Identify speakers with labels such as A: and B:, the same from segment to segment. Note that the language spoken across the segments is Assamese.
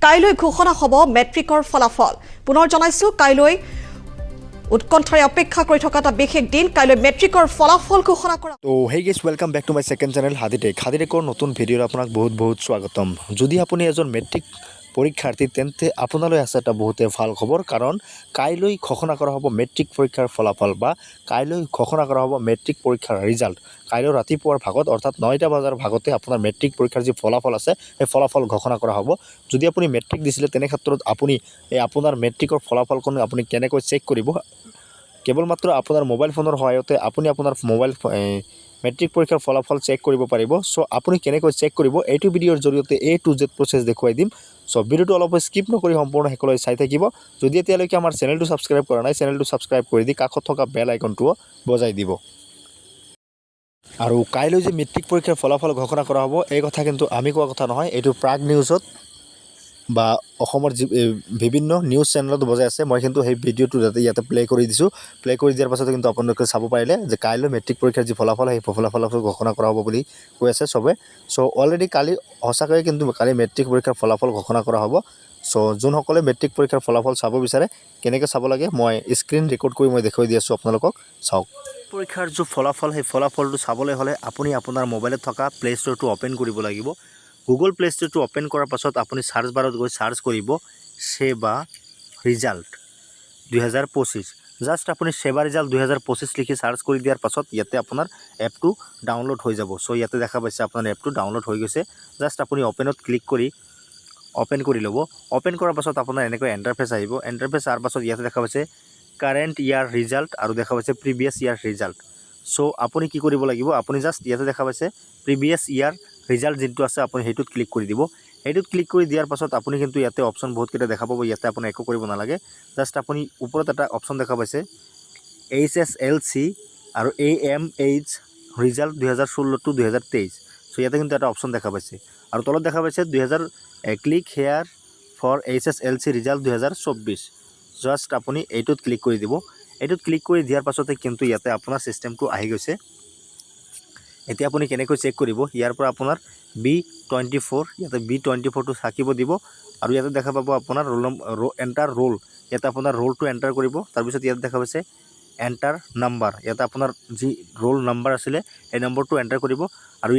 A: কাইলৈ ঘোষণা হ'ব মেট্ৰিকৰ ফলাফল পুনৰ জনাইছো কাইলৈ উৎকণ্ঠাৰে অপেক্ষা কৰি থকা এটা বিশেষ দিন কাইলৈ মেট্ৰিকৰ ফলাফল ঘোষণা কৰা
B: তো hey guys welcome back to my second channel হাদিটেকৰ নতুন ভিডিঅ'ত আপোনাক বহুত স্বাগতম যদি আপুনি এজন মেট্ৰিক পৰীক্ষাৰ্থী তেন্তে আপোনালৈ আছে এটা বহুতে ভাল খবৰ কাৰণ কাইলৈ ঘোষণা কৰা হ'ব মেট্ৰিক পৰীক্ষাৰ ফলাফল বা কাইলৈ ঘোষণা কৰা হ'ব মেট্ৰিক পৰীক্ষাৰ ৰিজাল্ট কাইলৈ ৰাতিপুৱাৰ ভাগত অৰ্থাৎ 9টা বজাৰ ভাগতে আপোনাৰ মেট্ৰিক পৰীক্ষাৰ যি ফলাফল আছে সেই ফলাফল ঘোষণা কৰা হ'ব যদি আপুনি মেট্ৰিক দিছিলে তেনে ক্ষেত্ৰত আপুনি এই আপোনাৰ মেট্ৰিকৰ ফলাফলখন আপুনি কেনেকৈ চেক কৰিব কেৱল মাত্ৰ আপোনাৰ মোবাইল ফোনৰ সহায়তে আপুনি আপোনাৰ মেট্ৰিক পৰীক্ষাৰ ফলাফল চেক কৰিব পাৰিব সো আপুনি কেনেকৈ চেক কৰিব এইটো ভিডিঅ'ৰ জৰিয়তে A to Z প্ৰচেছ দেখুৱাই দিম সো ভিডিঅ'টো অলপ স্কিপ নকৰি সম্পূৰ্ণ শেষলৈ চাই থাকিব যদি এতিয়ালৈকে আমাৰ চেনেলটো সাবস্ক্ৰাইব কৰা নাই চেনেলটো সাবস্ক্ৰাইব কৰি দি কাষত থকা বেল আইকনটো বজাই দিব আৰু কাইলৈ যে মেট্ৰিক পৰীক্ষাৰ ফলাফল ঘোষণা কৰা হ'ব এই কথা কিন্তু আমি কোৱা কথা নহয় এইটো প্ৰাগ নিউজত বা অসমৰ বিভিন্ন নিউজ চেনেলত বজাই আছে মই কিন্তু সেই ভিডিঅ'টো ইয়াতে প্লে কৰি দিছোঁ প্লে কৰি দিয়াৰ পাছতে কিন্তু আপোনালোকে চাব পাৰিলে যে কাইলৈ মেট্ৰিক পৰীক্ষাৰ যি ফলাফল সেই ফলাফল ঘোষণা কৰা হ'ব বুলি কৈ আছে চবে সো অলৰেডি কালি সঁচাকৈ কিন্তু কালি মেট্ৰিক পৰীক্ষাৰ ফলাফল ঘোষণা কৰা হ'ব সো যোনসকলে মেট্ৰিক পৰীক্ষাৰ ফলাফল চাব বিচাৰে কেনেকৈ চাব লাগে মই স্ক্ৰীন ৰেকৰ্ড কৰি মই দেখুৱাই দি আছোঁ আপোনালোকক চাওক পৰীক্ষাৰ যি ফলাফল সেই ফলাফলটো চাবলৈ হ'লে আপুনি আপোনাৰ মোবাইলত থকা প্লে ষ্ট'ৰটো অ'পেন কৰিব লাগিব গুগল প্লে ষ্ট'ৰটো অ'পেন কৰাৰ পাছত আপুনি সাৰ্চ বাৰত গৈ সাৰ্চ কৰিব সেৱা ৰিজাল্ট 2025 জাষ্ট আপুনি সেৱা ৰিজাল্ট 2025 লিখি সাৰ্চ কৰি দিয়াৰ পাছত ইয়াতে আপোনাৰ এপটো ডাউনলোড হৈ যাব সো ইয়াতে দেখা পাইছে আপোনাৰ এপটো ডাউনলোড হৈ গৈছে জাষ্ট আপুনি অ'পেনত ক্লিক কৰি অ'পেন কৰি ল'ব অ'পেন কৰাৰ পাছত আপোনাৰ এনেকৈ ইণ্টাৰফেচ আহিব ইণ্টাৰফেচ আৰ পাছত ইয়াতে দেখা পাইছে কাৰেণ্ট ইয়াৰ ৰিজাল্ট আৰু দেখা পাইছে প্ৰিভিয়াছ ইয়াৰ ৰিজাল্ট সো আপুনি কি কৰিব লাগিব আপুনি জাষ্ট ইয়াতে দেখা পাইছে প্ৰিভিয়াছ ইয়াৰ ৰিজাল্ট যিটো আছে আপুনি সেইটোত ক্লিক কৰি দিব এইটোত ক্লিক কৰি দিয়াৰ পাছত আপুনি কিন্তু ইয়াতে অপশ্যন বহুত কেইটা দেখা পাব ইয়াতে আপুনি একো কৰিব নালাগে জাষ্ট আপুনি ওপৰত এটা অপশ্যন দেখা পাইছে HSLC আৰু AMH ৰিজাল্ট 2016 to 2023 সো ইয়াতে কিন্তু এটা অপশ্যন দেখা পাইছে আৰু তলত দেখা পাইছে click here for HSLC result 2024 just আপুনি এইটোত ক্লিক কৰি দিব এইটোত ক্লিক কৰি দিয়াৰ পাছতে কিন্তু ইয়াতে আপোনাৰ চিষ্টেমটো আহি গৈছে এতিয়া আপুনি কেনেকৈ চেক কৰিব ইয়াৰ পৰা আপোনাৰ B24 ইয়াতে B24 টো থাকিব দিব আৰু ইয়াতে দেখা পাব আপোনাৰ এন্টাৰ ৰোল ইয়াতে আপোনাৰ ৰোলটো এন্টাৰ কৰিব তাৰ পিছত ইয়াতে দেখা পাইছে এন্টাৰ নাম্বাৰ ইয়াতে আপোনাৰ যি ৰোল নাম্বাৰ আছিল এই নম্বৰটো এন্টাৰ কৰিব আৰু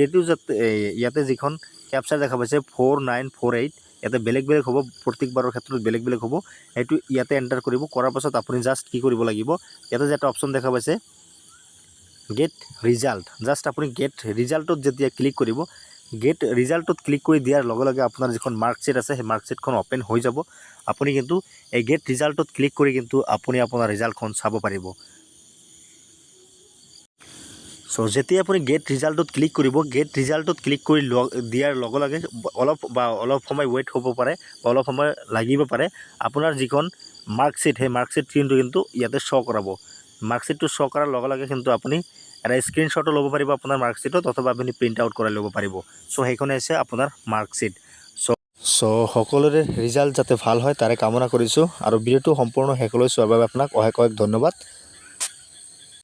B: ইয়াতে যিখন ক্যাপচা দেখা পাইছে 4948 ইয়াতে বেলেগ হ'ব প্ৰত্যেকবাৰৰ ক্ষেত্ৰত বেলেগ হ'ব এইটো ইয়াতে এন্টাৰ কৰিব কৰাৰ পাছত আপুনি জাষ্ট কি কৰিব লাগিব ইয়াতে যেটা অপশ্যন দেখা পাইছে গেট ৰিজাল্ট জাষ্ট আপুনি গেট ৰিজাল্টত যেতিয়া ক্লিক কৰিব গেট ৰিজাল্টত ক্লিক কৰি দিয়াৰ লগে লগে আপোনাৰ যিখন মাৰ্কশ্বিট আছে সেই মাৰ্কশ্বিটখন অ'পেন হৈ যাব আপুনি কিন্তু এই গেট ৰিজাল্টত ক্লিক কৰি কিন্তু আপুনি আপোনাৰ ৰিজাল্টখন চাব পাৰিব সো যেতিয়া আপুনি গেট ৰিজাল্টত ক্লিক কৰিব গেট ৰিজাল্টত ক্লিক কৰি দিয়াৰ লগে লগে অলপ সময় ৱেইট হ'ব পাৰে বা অলপ সময় লাগিব পাৰে আপোনাৰ যিখন মাৰ্কশ্বিট সেই মাৰ্কশ্বিট কিন্তু ইয়াতে শ্ব' কৰাব মাৰ্কশ্বিটটো শ্ব' কৰাৰ লগে লগে কিন্তু আপুনি এটা স্ক্ৰীনশ্বটো ল'ব পাৰিব আপোনাৰ মাৰ্কশ্বিটত অথবা আপুনি প্ৰিণ্ট আউট কৰাই ল'ব পাৰিব সো সেইখনে হৈছে আপোনাৰ মাৰ্কশ্বিট সো সকলোৰে ৰিজাল্ট যাতে ভাল হয় তাৰে কামনা কৰিছোঁ আৰু ভিডিঅ'টো সম্পূৰ্ণ শেষলৈ চোৱাৰ বাবে আপোনাক অশেষ ধন্যবাদ